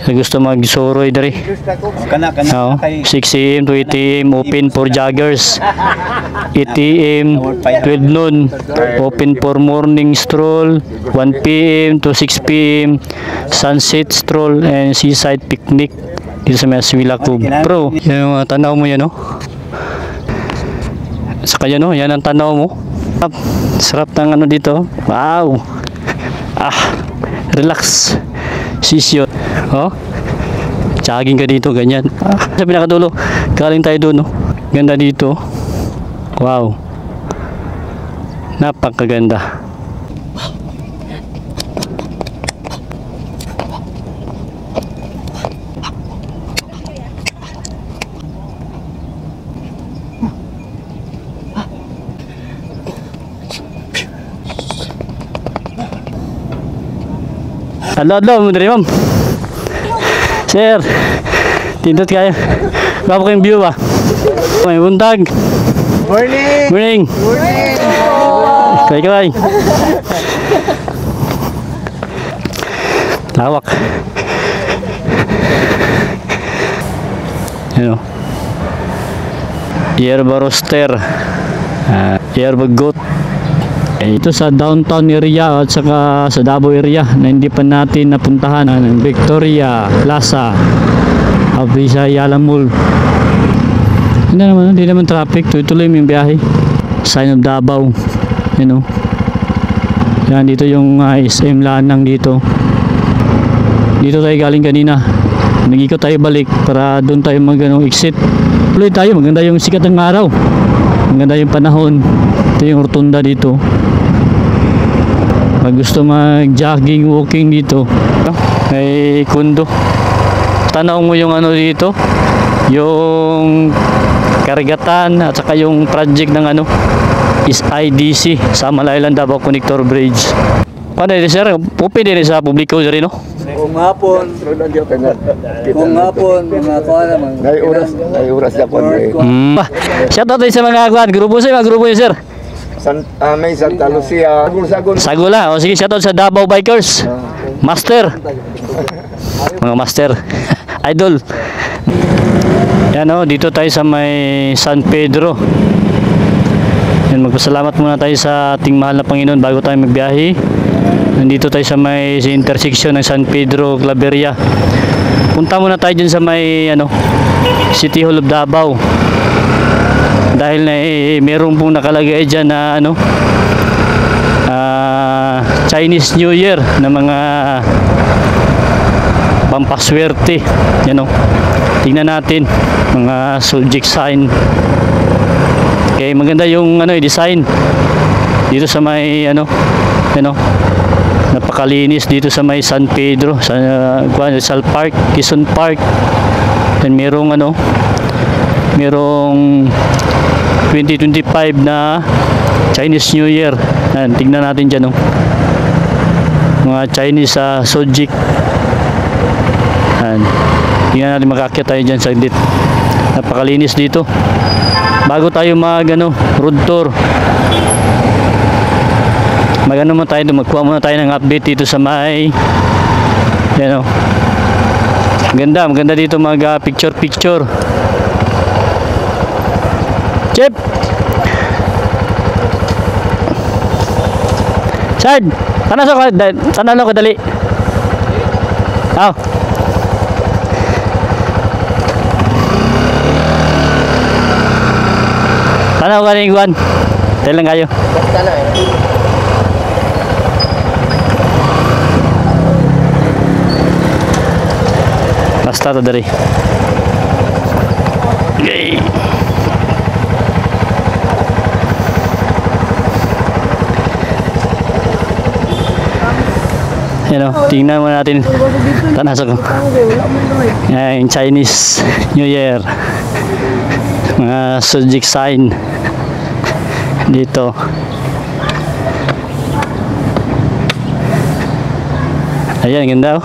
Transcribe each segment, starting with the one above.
Gusto mag-soroy dari. Kana 6 AM to 8 AM open for joggers. 8 AM 12 noon open for morning stroll. 1 PM to 6 PM sunset stroll and seaside picnic dito sa Maswila Cove. Bro, yan yung tanaw mo yan, no? Saka yan, no? Yan ang tanaw mo. Sarap ng ano dito. Wow. Relax. Sisyo. Oh. Jogging ka dito, ganyan. Sa pinakadulo, galing tayo doon, no? Ganda dito. Wow. Napakaganda. Hello, mudari ma'am. Sir, tindot kayo. Bago kayong view ba? May buntag. Morning. Morning. Morning. Kay. Lawak. Ano? Yerba roster. Yerba goat. Ito sa downtown area at saka sa Davao area na hindi pa natin napuntahan, ang Victoria Plaza, Abisa Yala Mall. Hindi naman traffic, tuloy yung biyahe. Sign of Davao, you know. Yan, dito yung SM Lanang dito. Dito tayo galing kanina. Nag-ikot tayo balik para doon tayo exit. Tuloy tayo, maganda yung sikat ng araw. Maganda yung panahon. Ito yung rotunda dito. Pag gusto mag-jogging, walking dito, may kundo. Tanaw mo yung ano dito, yung karagatan at saka yung project ng is IDC sa Island Davao Connector Bridge. Paano yun, sir? Pupi din sa publiko rin, no? Kung hapon, mga kuha naman. May oras na po. Shout out sa mga kuhan, grupo yun, sir. May Santa Lucia. Sagula. O sige, shout out sa Davao Bikers. Master. Mga master. Idol. Yan, dito tayo sa may San Pedro. Yan, magpasalamat muna tayo sa ating mahal na Panginoon bago tayo magbiyahe. Nandito tayo sa may intersection ng San Pedro, Claveria. Punta muna tayo dyan sa may City Hall of Davao. Dahil na meron pong nakalagay dyan na Chinese New Year na mga pampaswerte. Yan, tingnan natin mga subject sign. Okay, maganda yung design dito sa may napakalinis dito sa may San Pedro sa Rizal Park, Quezon Park. Then merong 2025 na Chinese New Year. Ayan, tignan natin dyan, mga Chinese subject. Ayan, tignan natin, makakit tayo dyan saglit. Napakalinis dito. Bago tayo road tour, magkuha muna tayo ng update dito sa may maganda dito picture. Chip! Chad! Sana ko dali. Sana ko galing guwan. Tayo lang kayo. Basta to dari. Okay. Tingnan mo natin. Tanasok ko. Yung Chinese New Year. Mga subject sign dito. Ayan, ganda.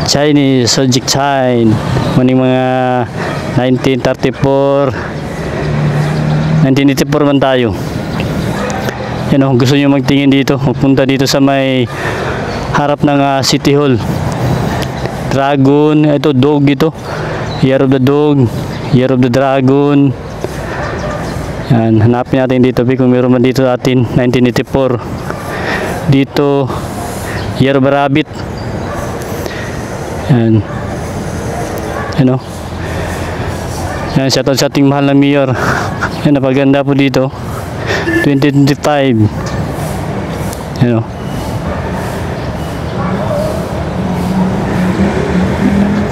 Chinese subject sign. Mga 1934 1984 man tayo. Yan, gusto nyo magtingin dito, magpunta dito sa may harap ng City Hall. Dragon, ito dog ito. Year of the Dog, Year of the Dragon. Yan, hanapin natin dito kung meron man dito atin. 1984. Dito Year of a Rabbit. Yan. Ano? Yan, shoutout sa ating mahal na mayor. Yan, napaganda po dito. 2025. Yan o.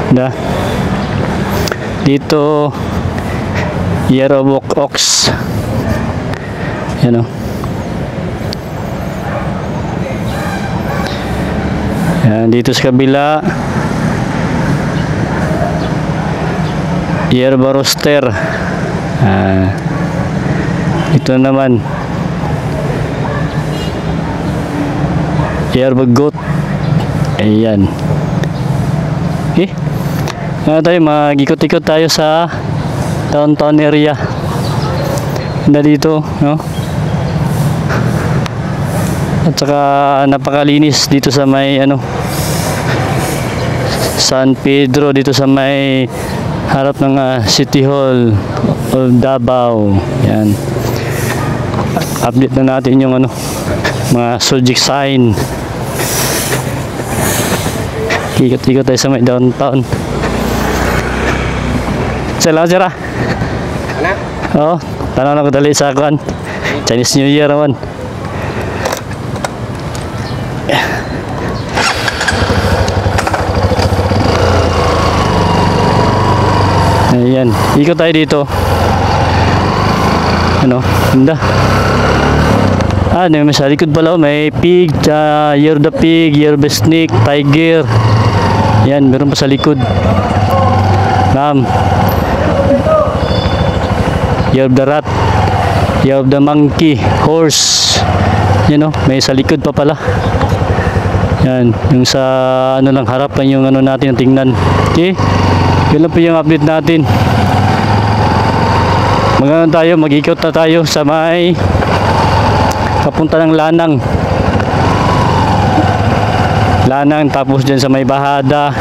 Da. Dito Year of Ox. Yan o. Yan, dito sa kabila Year of a Rooster. Ito naman Year of a Goat. Ayan. Okay. Tayo mag-ikot-ikot tayo sa downtown area. Ganda dito, no? At saka napakalinis dito sa may ano, San Pedro, dito sa may harap ng City Hall of Davao. Yan. Update na natin yung ano, mga subject sign. Ikot-ikot tayo sa may downtown. Salamat, Jara. Anak? Oo, tanong na ko dali sa akuan. Chinese New Year naman. Ayan, ikot tayo dito. Ano, ganda. May sa likod pala, may pig, Year of the Pig, Year of the Snake, Tiger. Yan, meron pa sa likod. Ma'am. Year of the Rat, Year of the Monkey, Horse. Yan o, may sa likod pa pala. Yan, yung sa ano lang, harapan yung ano natin tingnan. Okay, yun lang po yung update natin. Magano tayo, mag-ikot na tayo sa may papunta ng Lanang, tapos dyan sa may Bahada.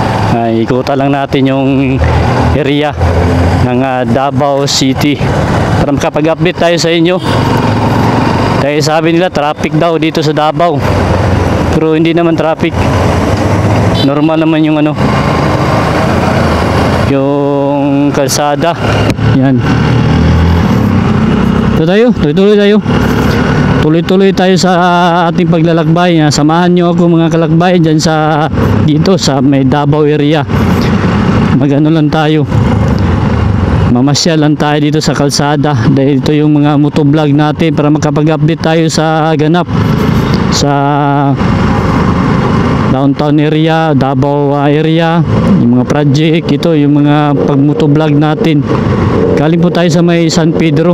Ikutan lang natin yung area ng Davao City para makapag-update tayo sa inyo. Dahil sabi nila traffic daw dito sa Davao, pero hindi naman traffic, normal naman yung ano, yung kalsada. Yan, tuloy tayo sa ating paglalakbay. Samahan nyo ako mga kalakbay dyan sa dito sa may Davao area. Magano lang tayo, mamasyal lang tayo dito sa kalsada, dahil ito yung mga motovlog natin para makapag-update tayo sa ganap sa downtown area, Davao area, yung mga project. Ito yung mga pag-motovlog natin. Galing po tayo sa may San Pedro,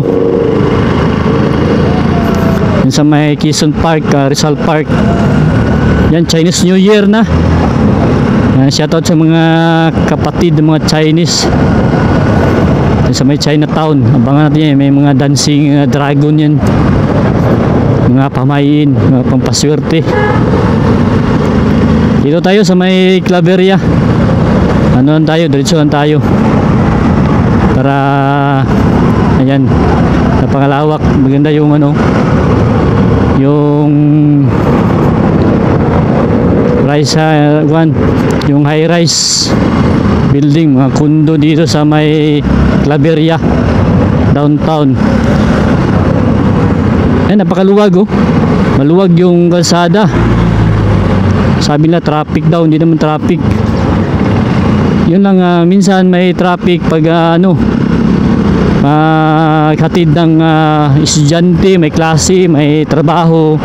sa may Quezon Park, Rizal Park. Yan, Chinese New Year na. Shoutout sa mga kapatid, mga Chinese sa may Chinatown. Abangan natin yan, may mga dancing dragon yan, mga pamayin, mga pampaswerte. Dito tayo sa may Claveria. Ano lang tayo, diretsuhan tayo para ayan, napangalawak. Maganda yung ano, yung rise, yung high rise building, mga kundo dito sa may Claveria downtown. Napakaluwag oh, maluwag yung kalsada. Sabi nila traffic daw, hindi naman traffic. Yun lang, minsan may traffic pag hatid ng estudyante, may klase, may trabaho.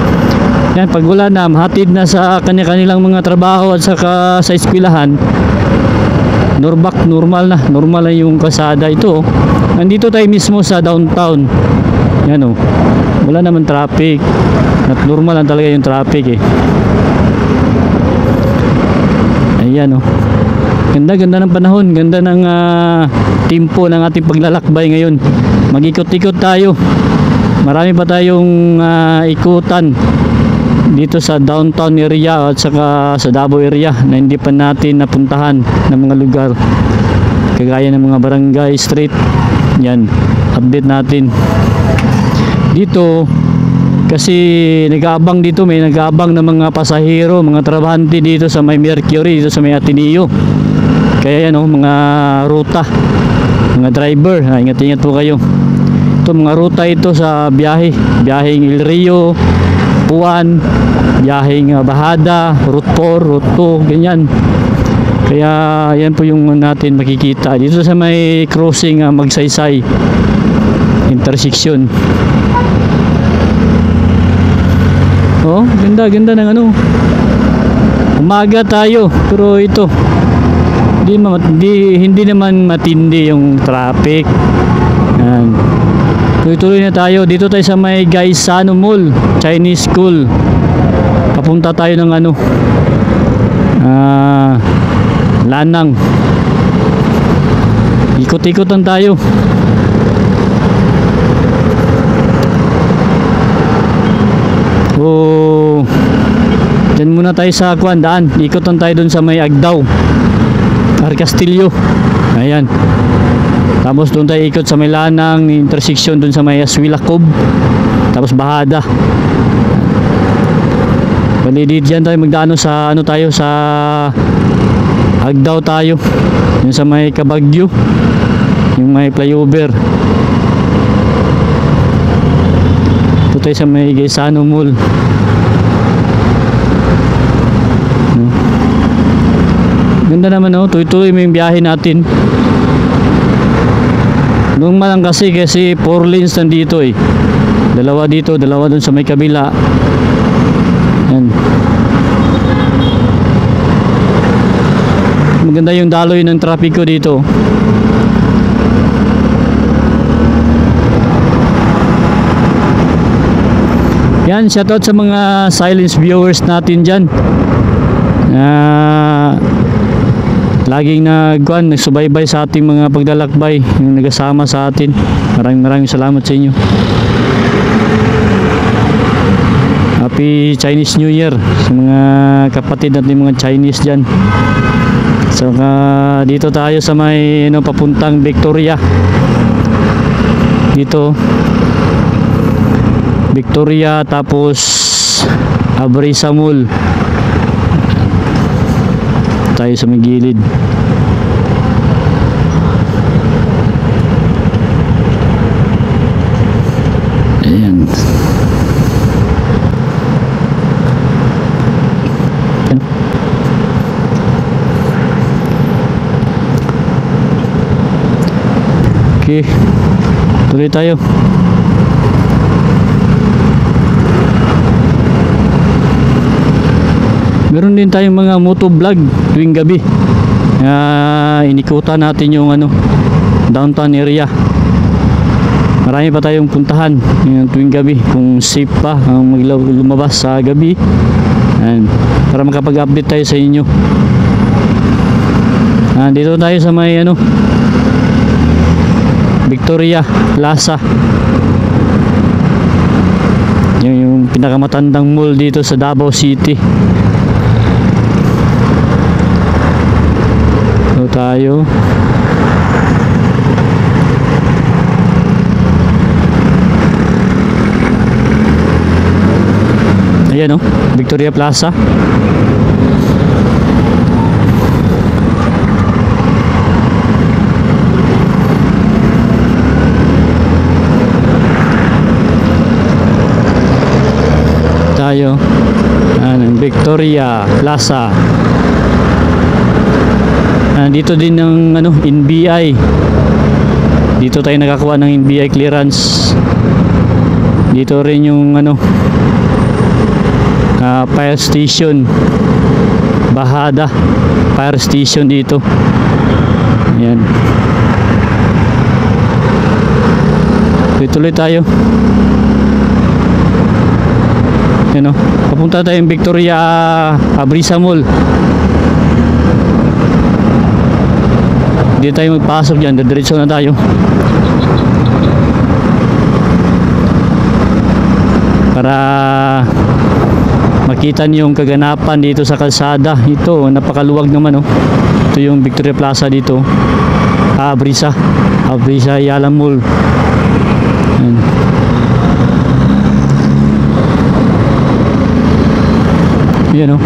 Yan, pag wala na, hatid na sa kanilang mga trabaho at saka sa eskwelahan, normal na yung kalsada. Ito, nandito tayo mismo sa downtown. Yan o, wala naman traffic. At normal lang talaga yung traffic eh. Ayan o, ganda ng panahon, ganda ng tempo ng ating paglalakbay ngayon. Mag-ikot-ikot tayo, marami pa tayong ikutan dito sa downtown area at saka sa Davao area na hindi pa natin napuntahan ng mga lugar kagaya ng mga barangay, street. Yan, update natin dito kasi nag-aabang dito, may nag-aabang ng mga pasahero, mga trabahante dito sa may Mercury, dito sa may Ateneo. Kaya yan mga ruta, mga driver, ingat-ingat po kayo. Ito mga ruta ito sa biyahe, biyaheng El Rio, Puan, biyaheng Bahada, Route 4, Route 2, ganyan. Kaya yan po yung natin makikita dito sa may crossing Magsaysay intersection. Oh, ganda ng umaga tayo, pero ito hindi naman matindi yung traffic. Yan. Tuloy-tuloy na tayo. Dito tayo sa may Gaisano Mall, Chinese School. Papunta tayo ng Lanang. Ikot-ikotan tayo. Oh, dyan muna tayo sa daan. Ikotan tayo dun sa may Agdao, Castillo. Ayan. Tapos doon tayo ikot sa may Lanang, intersection dun sa may Aswilacob. Tapos Bahada. Bali dyan tayo magdaan sa tayo sa Agdao tayo. Yung sa may Kabagyo, yung may flyover. Ito tayo sa may Gaisano Mall. Ganda naman tuloy-tuloy mo yung biyahe natin. Noong malang kasi 4 lanes nandito dalawa dito, dalawa dun sa may kabila. Yan. Maganda yung daloy ng trapiko dito. Yan, shoutout sa mga silence viewers natin dyan. Laging nagsubaybay sa ating mga paglalakbay, yung nagasama sa atin. Maraming salamat sa inyo. Happy Chinese New Year sa mga kapatid natin mga Chinese dyan. So dito tayo sa may papuntang Victoria. Dito Victoria, tapos Abrisa Mall. Tayo sa may gilid. Ayan. Okay, tuloy tayo. Meron din tayong mga motovlog tuwing gabi. Inikutan natin yung downtown area. Marami pa tayong puntahan yung tuwing gabi kung safe pa ang lumabas sa gabi. Para makapag-update tayo sa inyo. Dito tayo sa may Victoria Plaza. Yung pinakamatandang mall dito sa Davao City. So tayo. Ayan Victoria Plaza. Tayo Victoria Plaza. Dito din ng NBI. Dito tayo nakakuha ng NBI clearance. Dito rin yung fire station, Bahada fire station dito. Ayan. Tuloy tayo. Papunta tayong Victoria Abrisa Mall. Hindi tayo magpasok dyan, diretso na tayo. Para makita niyo yung kaganapan dito sa kalsada. Ito, napakaluwag naman, oh. Ito yung Victoria Plaza dito. Abrisa Yala Mall. Yan. Yan, oh.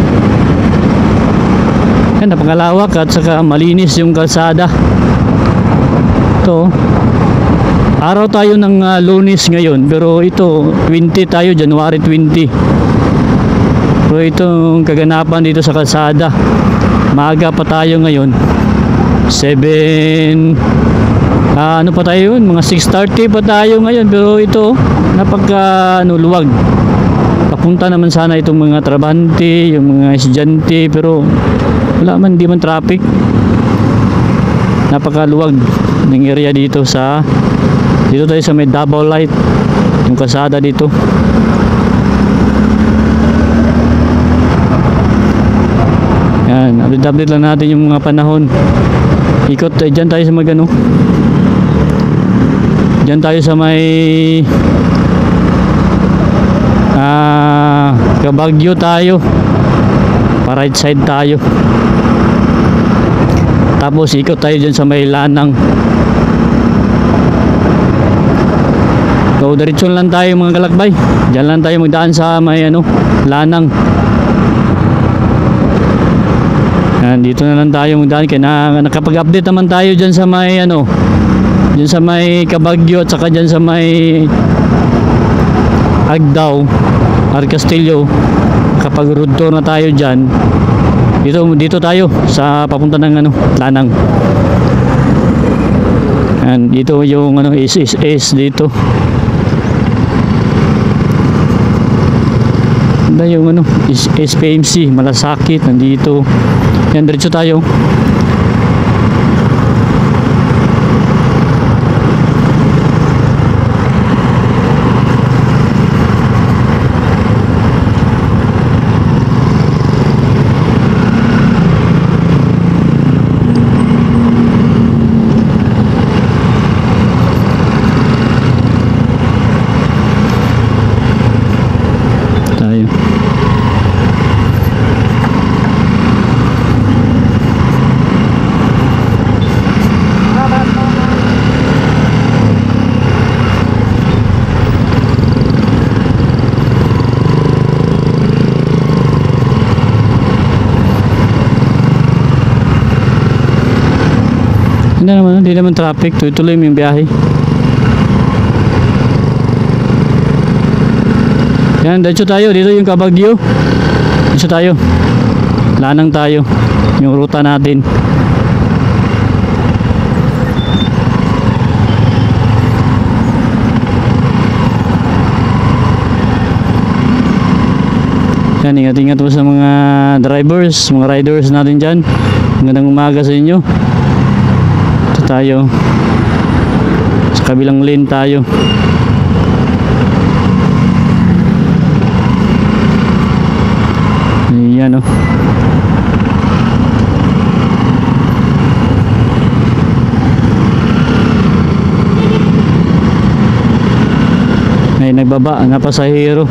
Yan, napakalawak at saka malinis yung kalsada. Ito, araw tayo ng Lunes ngayon, pero ito 20 tayo, January 20. Pero itong kaganapan dito sa kalsada, maaga pa tayo ngayon. 7 ano pa tayo yun, mga 6:30 pa tayo ngayon, pero ito luwag. Papunta naman sana itong mga trabahante, yung mga estudyante, pero wala man, di man traffic. Napakaluwag ng area dito tayo sa may double light, yung kalsada dito. Yan, update lang natin yung mga panahon. Ikot tayo dyan, tayo sa magano. Dyan tayo sa may Kabagyo tayo, pa right side tayo. Tapos ikot tayo dyan sa may Lanang. So diretso lang tayo mga kalakbay. Diyan lang tayo magdaan sa may Lanang. Yan, dito na lang tayo magdaan kaya nakapag-update naman tayo dyan sa may dyan sa may Kabagyo at saka dyan sa may Agdao, Castillo. Kapag road tour na tayo dyan, dito tayo sa papunta ng Lanang. Yan, dito yung is dito. Ano yung SPMC Malasakit nandito. Yan, diretso tayo. Hindi naman traffic, tuloy mo yung biyahe. Yan, diretso tayo, dito yung Kabagyo. Diretso tayo. Lanang tayo. Yung ruta natin. Yan, ingat-ingat po sa mga drivers, mga riders natin dyan. Magandang umaga sa inyo. Tayo sa kabilang lane tayo. Ayan, ay nagbaba na pasahero.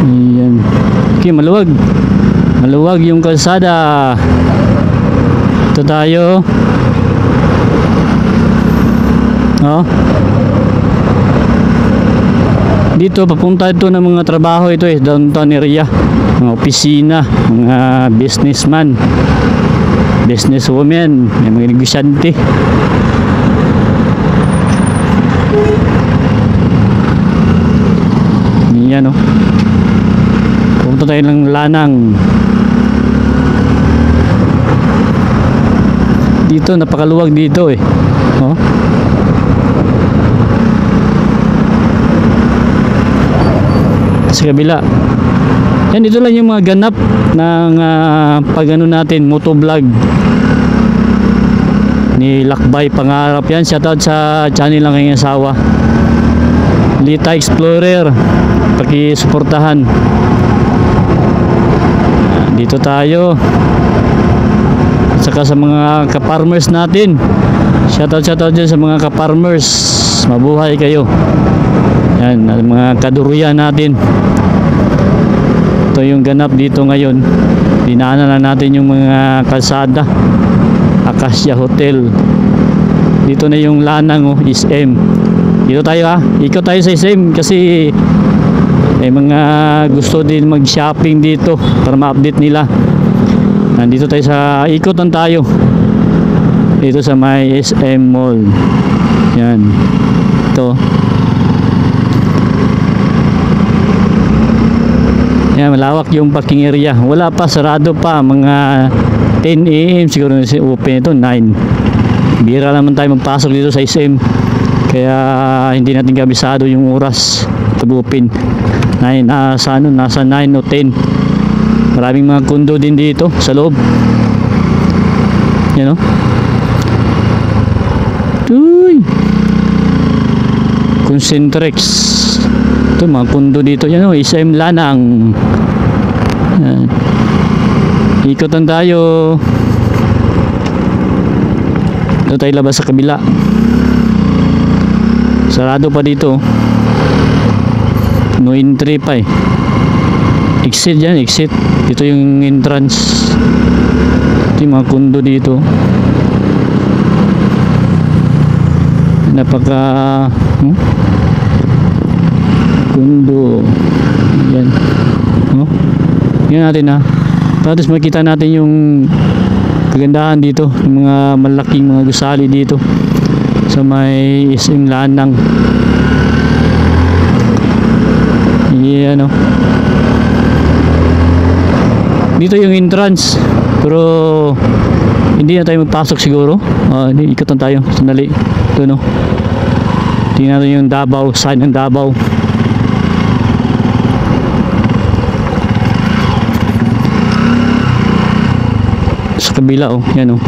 Ayan. Okay, maluwag yung kalsada. Ito tayo. Dito papunta ito ng mga trabaho, ito downtown area, mga opisina, mga businessman, businesswomen, may mga negosyante. Yan, pupunta tayo ng Lanang. Dito napakaluwag dito sa kabila. Yan, dito lang yung mga ganap ng pag-ano natin, motovlog ni Lakbay Pangarap. Yan, shoutout sa channel ng kanyang asawa, Lita Explorer. Paki-suportahan. Dito tayo. Saka sa mga ka-farmers natin, shoutout dyan sa mga ka-farmers, mabuhay kayo. Yan, mga kaduruyan natin, Ito yung ganap dito ngayon. Dinaanan na natin yung mga kalsada. Acacia Hotel. Dito na yung Lanang, oh, SM. Dito tayo ha. Ikot tayo sa SM kasi may mga gusto din mag-shopping dito para ma-update nila. Nandito tayo sa ikotan tayo. Dito sa may SM Mall. Yan. Ito. Yan, malawak yung parking area. Wala pa, sarado pa. Mga 10 AM siguro open ito, 9. Bira naman tayo magpasok dito sa SM. Kaya hindi natin kabisado yung oras pag-open. Nasa 9 o 10. Maraming mga kondo din dito sa loob. Yan o. Uy! Concentrex. Ito mga kondo dito. Yan o, SM Lanang. Yan. Ikotan tayo. Ito tayo labas sa kabila. Sarado pa dito. No entry pa eh. Exit yan, exit. Dito yung entrance. Ito yung mga kondo dito. Napaka kondo. Yan. Oh. Yan natin ha. Tapos makita natin yung kagandahan dito. Yung mga malaking mga gusali dito. Sa may SM Lanang. Yan o. Dito yung entrance. Pero hindi na tayo magpasok siguro. Hindi, ikotan tayo. Sandali. Ito no. Tingnan natin yung Davao. Sign ng Davao. Sa kabila oh. Yan oh.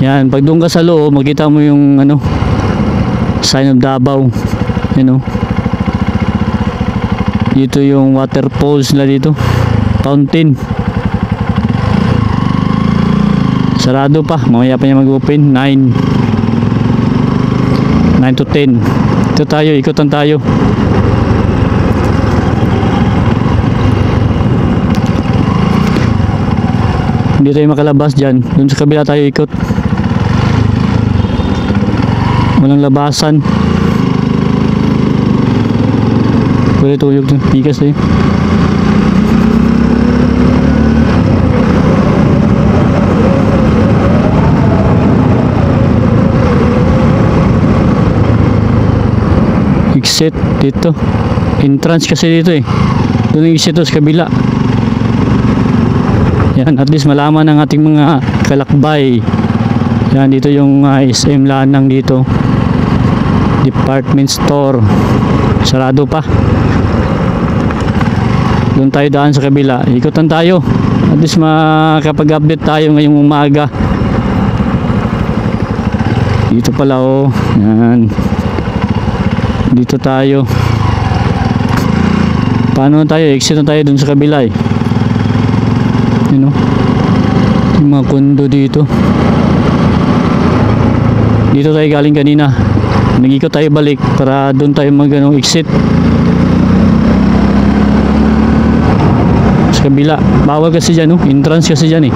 Yan. Pag doon ka sa loob, makita mo yung ano, sign of Davao. Yan oh. Dito yung waterfalls nila dito. Fountain. Sarado pa. Mamaya pa niya mag-open. 9 to 10. Ito tayo. Ikotan tayo. Hindi tayo makalabas dyan. Doon sa kabila tayo ikot. Walang labasan. Pwede tuyog ng pikas tayo. Exit dito. Entrance kasi dito eh. Doon yung exit sa kabila. Yan, at least malaman ng ating mga kalakbay. Yan, dito yung SM Lanang dito. Department store. Sarado pa. Doon tayo daan sa kabila. Ikutan tayo. At least makapag-update tayo ngayong umaga. Dito pala oh. Yan. Dito tayo. Paano tayo? Exit na tayo dun sa kabila eh. You know? Yung mga kondo dito. Dito tayo galing kanina. Nag-ikot tayo balik para dun tayo exit. Sa kabila. Bawal kasi dyan, no? Entrance kasi dyan eh.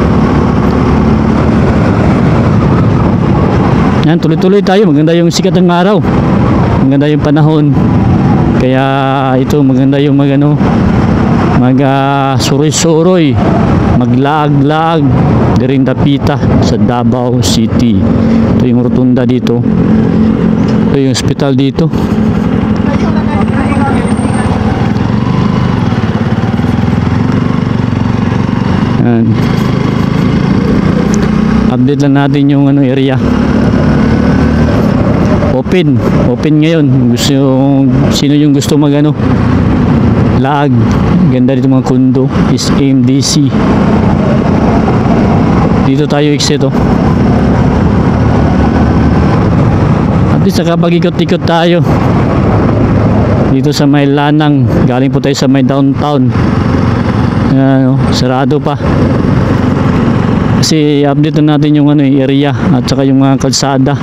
Yan, tuloy-tuloy tayo. Maganda yung sikat ng araw. Maganda yung panahon. Kaya ito maganda yung suroy-suroy, maglaag-laag diring dapita sa Davao City. Ito yung rotunda dito. Ito yung hospital dito. Yan. Update lang natin yung area. Open ngayon. Sino yung gusto laag. Ganda dito mga kondo. Is MDC. Dito tayo exit oh. At least nakapag-ikot-ikot tayo. Dito sa may Lanang. Galing po tayo sa may downtown. Sarado pa. Kasi update na natin yung area at saka yung mga kalsada.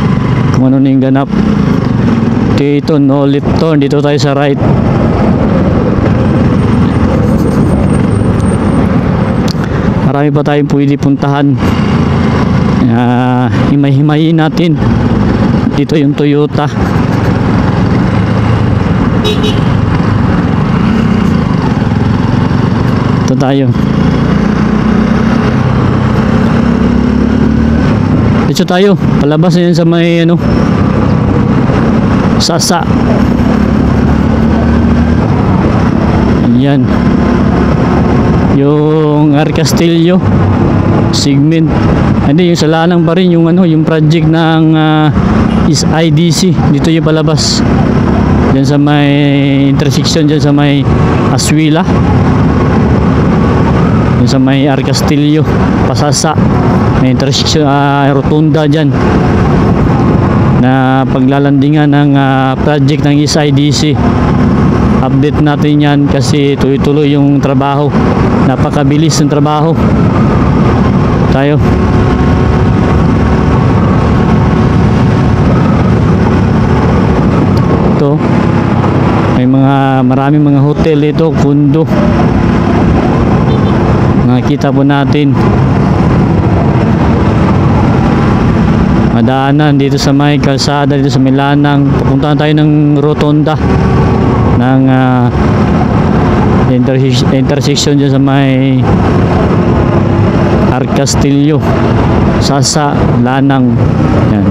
Kung ano na yung ganap. Dito no left turn, dito tayo sa right. Marami pa tayong pwede puntahan. Himay-himayin natin. Dito yung Toyota. Ito tayo. Dito tayo. Palabas na yan sa may ano, Sasa. Ayan. Yung Arcastillo segment. Hindi, yung sa Lanang pa rin yung ano, yung project ng is IDC. Dito yung palabas. Diyan sa may intersection, diyan sa may Aswila. Diyan sa may Arcastillo, Pasasa. May intersection, rotunda diyan. Na paglalandingan ng project ng IDC. Update natin yan kasi tuloy-tuloy yung trabaho. Napakabilis ng trabaho. Tayo. Ito. May maraming mga hotel ito, kundo. Nakita po natin. Madaanan dito sa may kalsada, dito sa may Lanang. Papuntahan tayo ng rotonda ng intersection dyan sa may Arcastillo, Sasa, Lanang. Yan.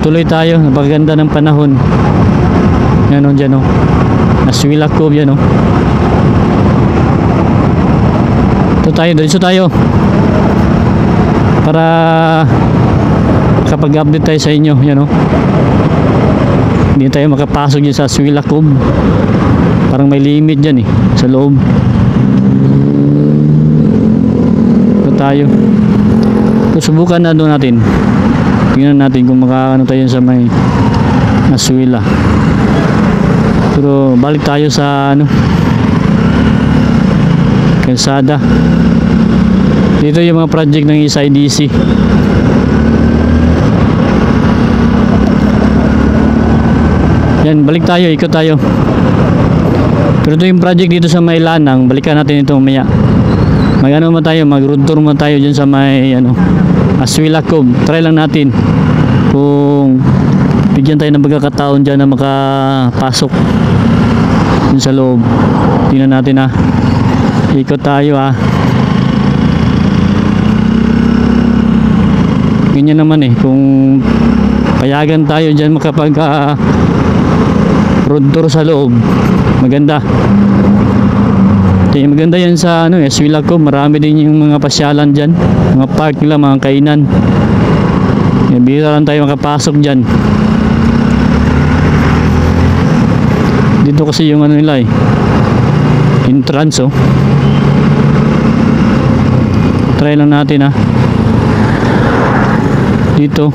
Tuloy tayo. Napakaganda ng panahon. Yan o, dyan o. Aswila Cove yan o. Ito tayo, dito tayo. Para kapag update tayo sa inyo, yan o. Hindi tayo makapasok dyan sa Aswila Cove. Parang may limit dyan eh, sa loob. Ito tayo. Susubukan na doon natin. Tingnan natin kung makaano tayo sa may Aswila. Pero balik tayo sa ano, kalsada. Dito yung mga project ng IDC. Yan, balik tayo, ikot tayo. Pero ito yung project dito sa may Lanang. Balikan natin ito mamaya. Mag-ano mo tayo, mag-road tour mo tayo dyan sa may ano, Aswila Cove. Try lang natin kung bigyan tayo ng pagkakataon dyan na makapasok dyan sa loob. Tingnan natin ha. Ikot tayo ha. Ganyan naman eh, kung payagan tayo dyan makapag road tour sa loob, maganda. Maganda yan sa ano, Aswila Cove. Marami din yung mga pasyalan dyan, mga park nila, mga kainan. Bira lang tayo makapasok dyan. Dito kasi yung ano nila eh, entrance oh. Try lang natin ha. Dito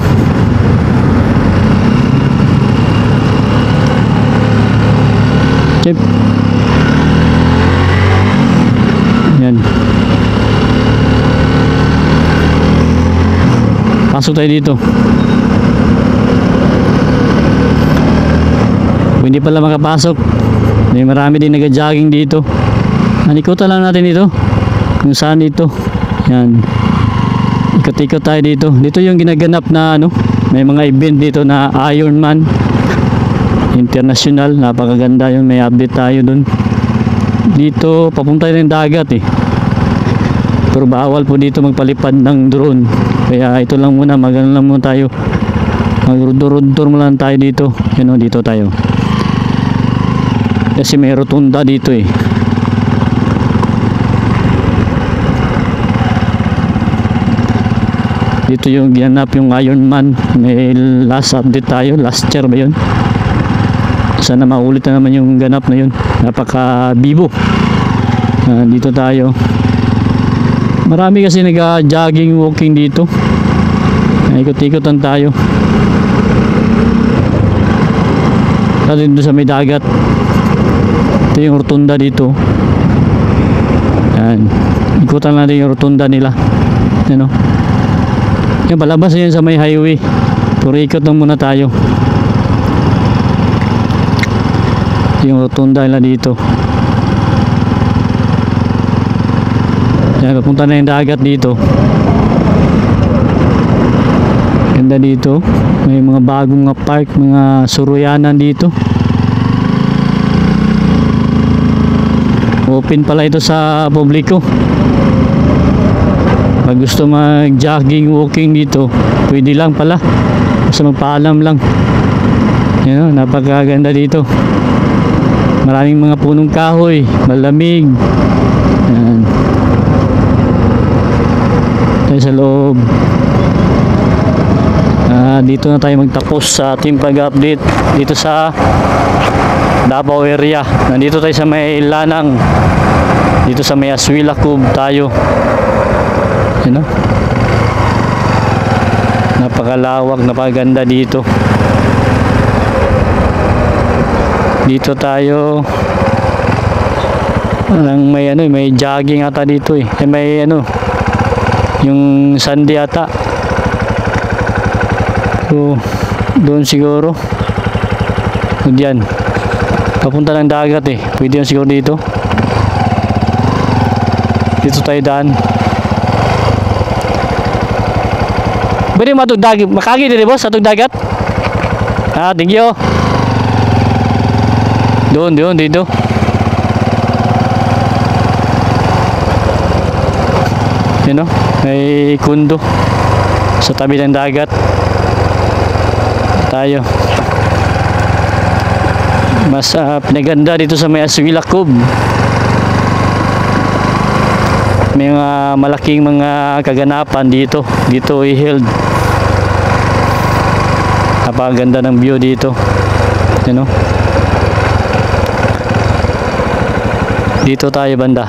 check. Yan. Pasok tayo dito. Kung hindi pala makapasok, may marami din nag-jogging dito. Anikutan lang natin dito kung saan dito. Yan. Ikot-ikot tayo dito. Dito yung ginaganap na ano, may mga event dito na Ironman International. Napakaganda yun, may update tayo dun. Dito papunta ng dagat eh, pero bawal po dito magpalipad ng drone. Kaya ito lang muna, magano lang muna tayo, mag-road tour mo lang tayo dito. Yan o, dito tayo kasi may rotunda dito eh. Dito yung ginanap yung Ironman. May last update tayo, last year ba yun? Sana maulit na naman yung ganap na yun. Napaka bibo. Dito tayo. Marami kasi nag-jogging, walking dito. Ikot-ikotan tayo. Dito sa may dagat. Ito yung rotunda dito. Yan. Ikutan natin yung rotunda nila. Yan o. Yan, palabas yun sa may highway. Puro ikot lang muna tayo. Yung rotunda nila dito. Yan, papunta na yung dagat dito. Ganda dito. May mga bagong nga park, mga suruyanan dito. Open pala ito sa publiko. Pag gusto mag-jogging, walking dito, pwede lang pala. Basta magpaalam lang. Yan, napakaganda dito. Maraming mga punong kahoy, malamig. Yan. Tayo sa loob. Dito na tayo magtapos sa ating pag-update dito sa Davao area. Nandito tayo sa may Lanang. Dito sa may Aswila Cove tayo. Yan o. Napakalawak, napaganda dito. Dito tayo. May jogging ata dito eh. May yung Sunday ata. So, doon siguro. Diyan. Papunta ng dagat eh. Pwede yun siguro dito. Dito tayo daan. Pwede matug dagat. Makagi din boss, atug dagat. Thank you. Doon, dito. Yun o, may kundo sa tabi ng dagat. Tayo. Mas pinaganda dito sa may Aswila Cove. May mga malaking mga kaganapan dito. Dito i-held. Napakaganda ng view dito. Yan o. Dito tayo banda.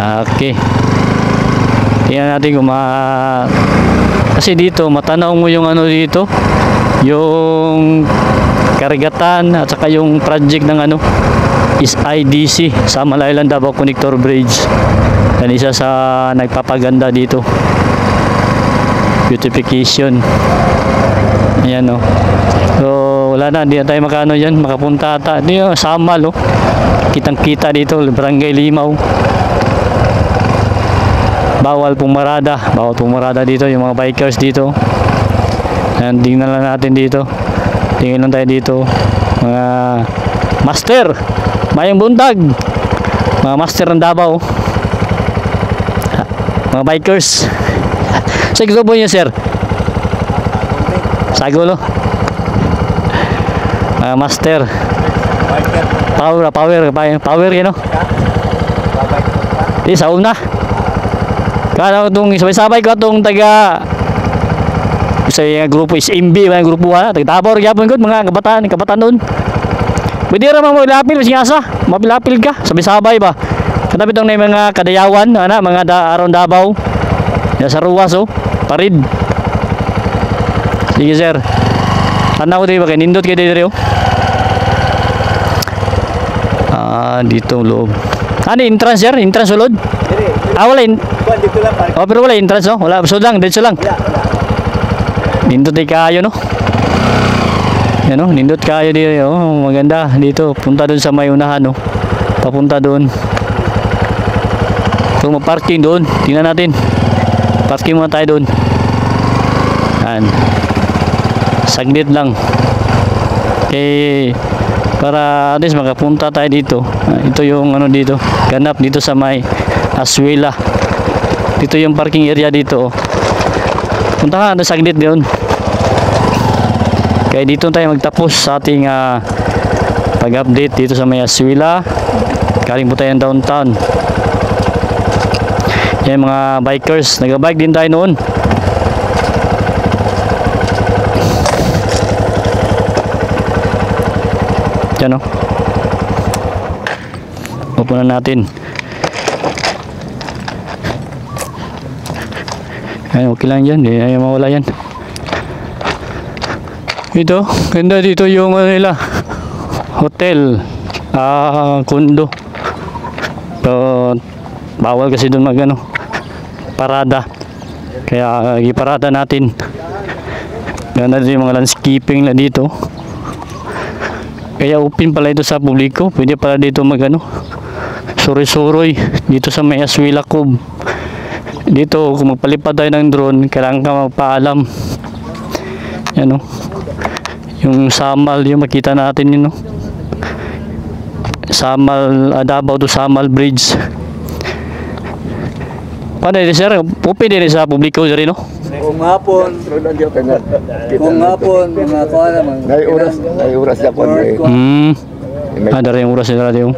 Okay. Tingnan natin kung kasi dito matanaw mo yung dito, yung karagatan at saka yung project ng is IDC sa Malaylan Davao Connector Bridge. Yan isa sa nagpapaganda dito. Beautification. Ayan o. So wala na, hindi na tayo makapunta ata. Hindi o, Samal o. Kitang kita dito, Barangay Limaw. Bawal pumarada dito yung mga bikers dito. Ayan, tingnan lang natin dito. Tingnan lang tayo dito. Mga master, mayang bundag, mga master ng Davao, mga bikers. Sa grupo niyo sir? Sagulo. Mga master. Power yun o. Di sa una. Kaya itong sabay-sabay ko itong taga sa grupo is MB, mga grupo taga-Tabor gyapon gud mga kabataan doon. Pwede ra man mo ilapil kasi asa, mapilapil ka, sabay-sabay ba. Katabi tong mga kadayawan mga aron Davao. Ya sa ruwas parid. Sige sir. Tanaw ko dito ba kay nindot kay dito. Dito loob. Entrance sir, entrance sulod. Wala Dito lang parang. pero wala entrance no? Wala, so lang, dito lang. Nindot kayo no? Yan no, nindot kayo dito. Maganda dito. Punta doon sa may unahan no. Papunta doon. So mag-parking doon. Tingnan natin. Parking muna tayo doon. Yan. Saglit lang. Okay. Para at least makapunta tayo dito. Ito yung dito. Ganap dito sa may Aswila. Dito yung parking area dito. Punta ka na saglit doon. Kaya dito tayo magtapos sa ating pag-update dito sa may Aswila. Galing po tayo downtown. Yan mga bikers. Nag-bike din tayo noon. Yan o. Pupunan natin. Ay, okay lang yan. Hindi na mawala yan. Ito, ganda dito yung nila. Hotel. Condo. Bawal kasi doon parada. Kaya iparada natin. Ganda din yung mga landscaping na dito. Kaya open pala ito sa publiko. Pwede pala dito magano suroy-suroy dito sa may Aswila Cove. Dito kung magpalipad tayo ng drone, kailangan ka magpaalam. Yan o. Yung Samal, yung makita natin yun o. Samal, Davao to Samal Bridge. Paano yun sir? Open din sa publiko rin no? Kung hapon, mga kuha naman. Ngay oras Japon. Ada yung oras nila yung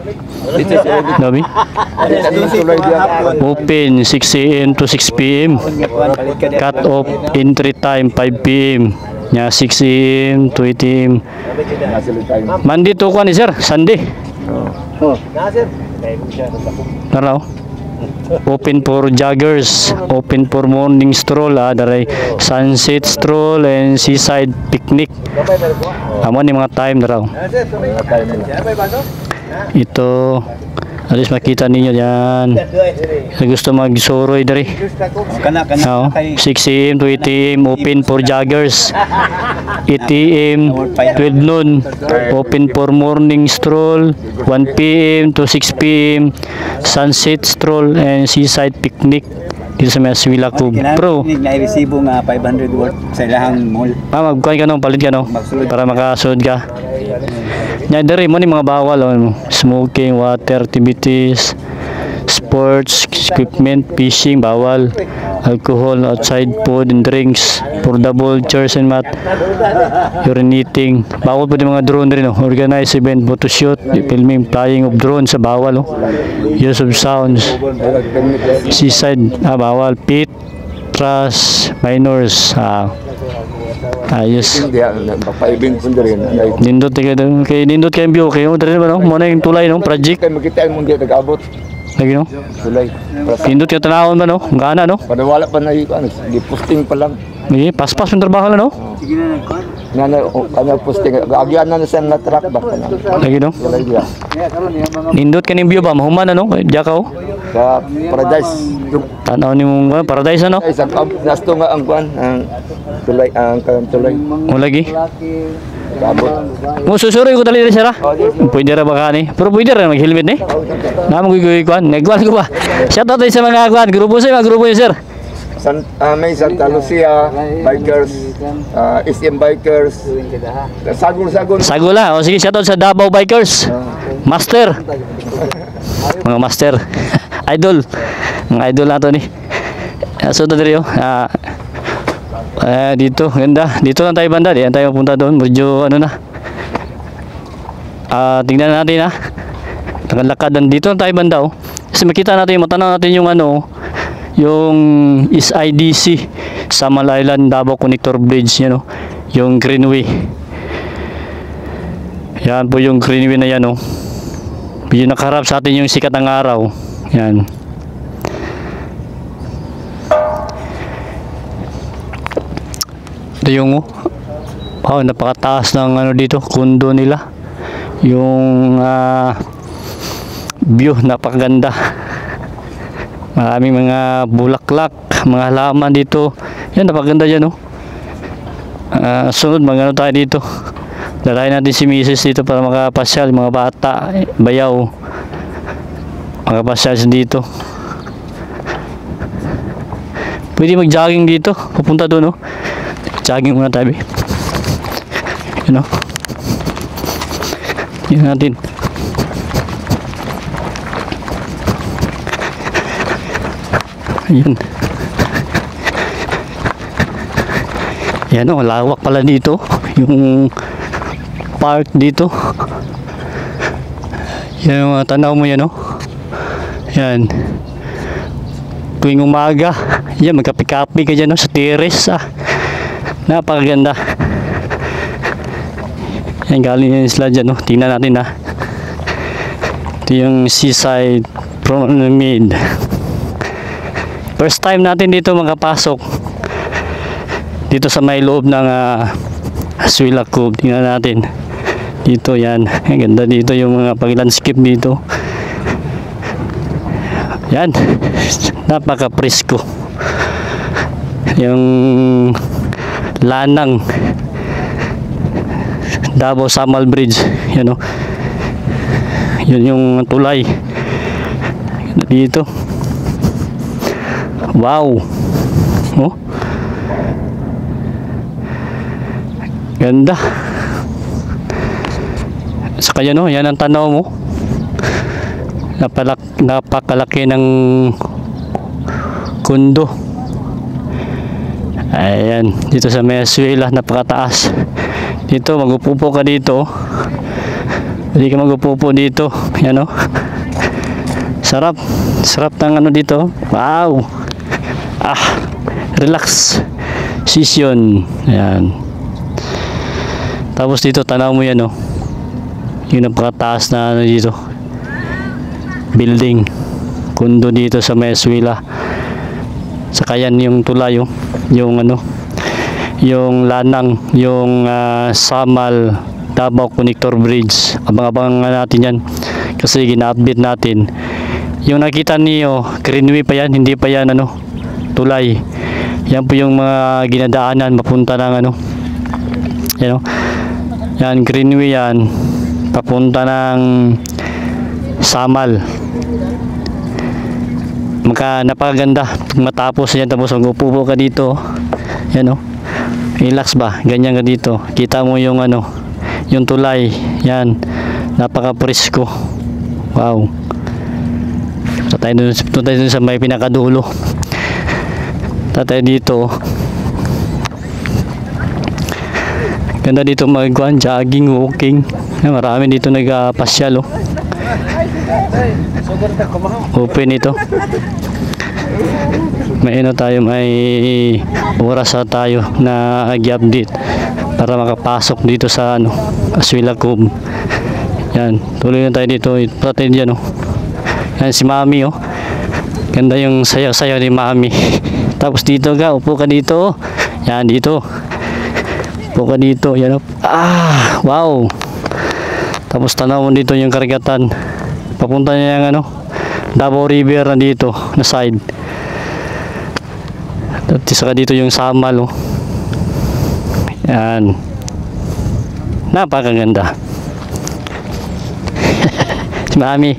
Dabi? Open 6 AM to 6 PM. Cut off entry time 5 PM. Nya 6 AM to 8 AM. Monday to kuan sir, Sunday. Taraw. Open for joggers, open for morning stroll, daray sunset stroll and seaside picnic. Amo ni mga time na raw. Ito, alis makita ninyo yan. Gusto mag-soroy dari. 6 AM to 8 AM, open for joggers. 8 AM, 12 noon, open for morning stroll. 1 PM to 6 PM, sunset stroll and seaside picnic. Dito sa Aswila Cove. Pro. Na-resibo nga 500 worth sa ilahang mall. Magkuhan ka no, palit ka no, para makasunod ka. Nya dere mo ni mga bawal smoking, water activities, sports, equipment, fishing bawal, alcohol, outside food and drinks, portable chairs and mat, urinating, bawal pa din mga drone rin organized event, photoshoot, filming, flying of drone sa bawal use of sounds, seaside bawal, pit, trash, minors, ayos. Papaibing pun rin. Nindot kay nindot kay view kayo dere ba no? Mo na yung tulay no, project. Kay makita mo dia nag-abot. Lagi no? Sulay. Nindot yung tanawon ba no? Gana no? Pada wala pa na ano, di-posting pa lang. Sige, paspas yung trabaho na no? Sige na nagkuhan. Kanya posting. Agyan na sa na truck ba kana. Lagi no? Sulay dia. Nindot ka ning view ba? Mahuman na no? Diya ka Sa Paradise. Tanaw ni mong paradise na no? Ay sa nasto nga ang kuan ang tulay ang tulay. O lagi? Abot. Mo susuri ko dali sira. Pwede ra ba ka ni? Pero pwede ra mag-helmet ni. Namo guguy kuan. Nagkuan ko ba? Shout out sa mga kuan, grupo sa mga grupo yun sir. May Santa Lucia bikers, SM bikers. Sagol-sagol. Sagula. O sige, shout out sa Davao Bikers. Master. Mga master. Idol. Mga idol nato ni. So dito dito, ganda. Dito lang tayo banda. Diyan tayo punta doon. Medyo ano na. Tingnan natin Nakalakadan dito lang tayo banda Kasi makita natin, matanaw natin yung yung SIDC Samal Island Davao Connector Bridge yan yung Greenway. Yan po yung Greenway na yan yung nakaharap sa atin yung sikat ng araw. Yan. Ito yung napakataas ng dito, kundo nila. Yung view napakaganda. Maraming mga bulaklak, mga halaman dito. Yan, napakaganda dyan sunod tayo dito. Dalahin natin si Mrs. dito para makapasyal, mga bata, bayaw. Makapasyal dito. Pwede mag-jogging dito. Pupunta doon jogging muna tayo. Yan natin. Ayan. Yan lawak pala dito. Yung park dito. Yan yung tanaw mo yan Yan. Tuwing umaga, yan magkape-kape ka dyan sa terrace napakaganda. Yan galing yung isla dyan tingnan natin ito yung seaside promenade. First time natin dito makapasok dito sa may loob ng Aswila Cove. Tingnan natin dito. Yan, ang ganda dito yung mga pag-landscape dito. Yan, napaka presko. yung Lanang Davao Samal Bridge, yan o. Yun yung tulay dito. Wow. Oh. Ganda. Saka yan o, yan ang tanaw mo. Napakalaki ng kundo. Ayan, dito sa Venezuela, napakataas. Dito, magupupo ka dito. Hindi ka magupupo dito. Yan o. Sarap. Sarap ng ano dito. Wow. Relax. Session. Ayan. Tapos dito, tanaw mo yan o. Yung napakataas na ano dito. Building. Kundo dito sa Venezuela. Saka yan yung tulay o. Yung ano. Yung Lanang. Yung Samal Davao Connector Bridge. Abang-abang natin yan. Kasi gina-update natin. Yung nakita niyo, Greenway pa yan, hindi pa yan ano, tulay. Yan po yung mga ginadaanan mapunta ng ano. Yan o. Yan, Greenway yan. Papunta ng Samal. Napakaganda. Matapos yan, tapos mag-upo ka dito. Yan o. Relax ba? Ganyan ka dito. Kita mo yung ano, yung tulay. Yan. Napaka-presko. Wow. Tayo dun sa may pinakadulo. Tayo dito. Ganda dito magkuhan, jogging, walking. Marami dito nagpasyal oh. Open ito. May ano tayo, may oras tayo na i-update para makapasok dito sa ano, Aswila Cove. Yan, tuloy na tayo dito. Tayo dyan oh. Yan si Mami oh. Ganda yung sayaw-sayaw ni Mami. Tapos dito ka, upo ka dito. Yan dito. Upo ka dito. Yan oh. Wow. Tapos tanaw mo dito yung karagatan. Papunta niya yung ano, Davao River na dito, na side. Tapos saka dito yung Samal oh. Yan. Napakaganda. Si Mami.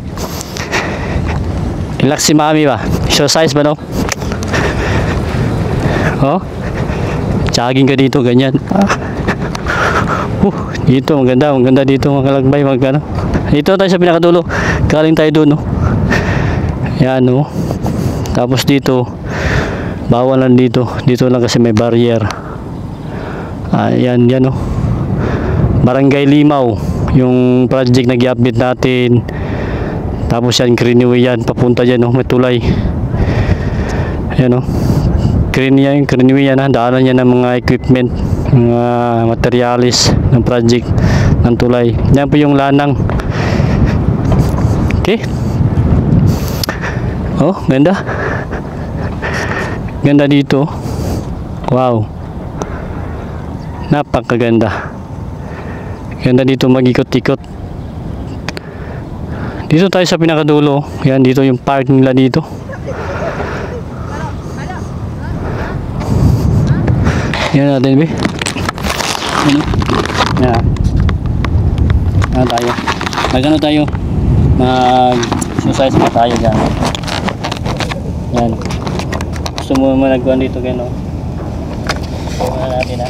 Relax si Mami ba? Exercise ba no? Oh? Jogging ka dito, ganyan. Dito, maganda dito mga kalagbay, magano. Dito tayo sa pinakadulo. Galing tayo doon, no? Yan, no? Tapos dito, bawal lang dito. Dito lang kasi may barrier. Yan, no? Barangay Limaw. Yung project na i-update natin. Tapos yan, Greenway yan, papunta dyan, no? May tulay. Ayan, no? Greenway yan, ha? Daanan yan ng mga equipment, mga materialis ng project ng tulay. Yan po yung Lanang. Okay. Oh, ganda. Ganda dito. Wow. Napakaganda. Ganda dito mag-ikot-ikot. Dito tayo sa pinakadulo. Yan, dito yung park nila dito. Yan natin, be. Yan. Yan tayo. Magano tayo? Mag-exercise pa tayo dyan. Yan. Gusto mo naman nagkuhan dito gano? Kuha natin ha.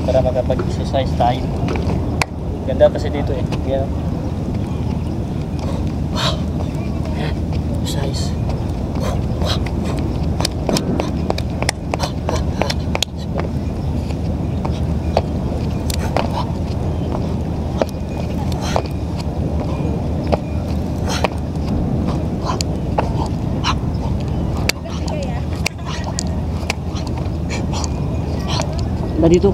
Para makapag-exercise tayo. Ganda kasi dito eh. Yan. Size. Na dito.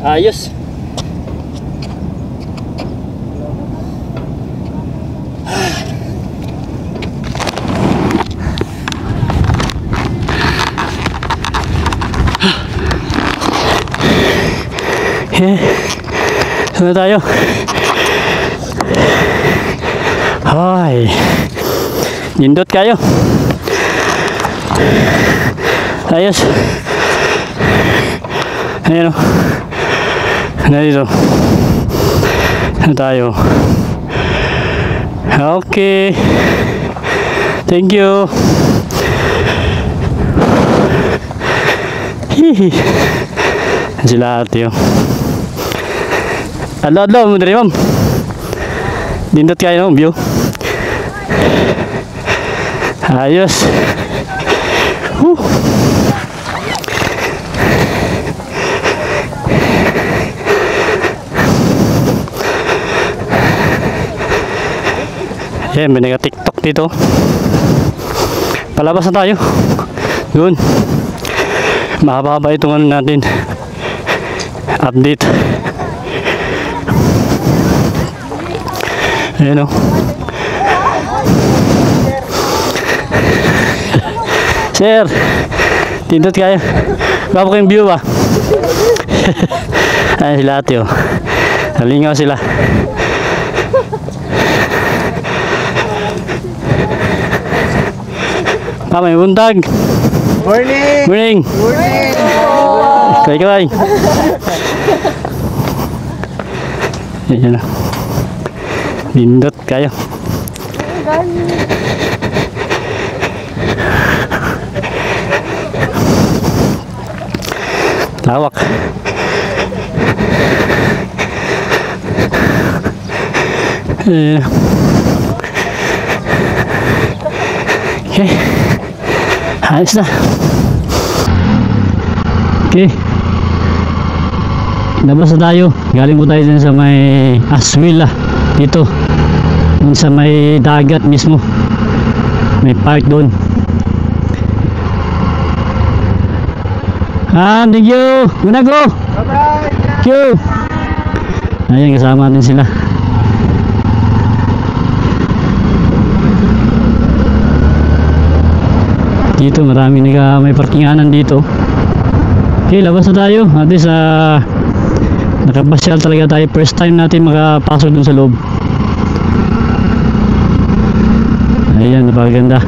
Ayos. Saan na tayo? Ay, nindot kayo. Ayos. Ayan o. Narito. Saan tayo? Okay. Thank you. Hihi. Sila ate yun. Adlaw-adlaw mo dali, ma'am. Dindot kayo ng view. Ayos. Yan, may naka-TikTok dito. Palabas na tayo. Yun. Mahaba-haba itong ano natin. Update. Ayan o. Sir, tindot kayo. Gwapo kayong view ba? Ayan sila ate o. Nalingaw sila. May buntag. Morning! Morning. Morning! Kay. Ayan na. Lindot kayo. Lawak. Ayan. Okay. Ayos na. Okay. Labas na tayo. Galing po tayo dun sa may Aswila. Dito. Dun sa may dagat mismo. May park doon. Thank you. Guna go. Bye-bye! Thank you. Ayan, kasama natin sila. Dito marami may parkinganan dito. Okay, labas na tayo. At least nakapasyal talaga tayo. First time natin makapasok dun sa loob. Ayan, napakaganda.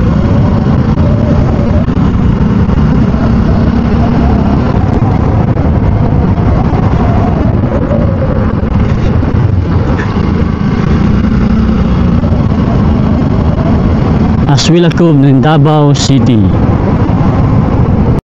Aswila Cove ng Davao City.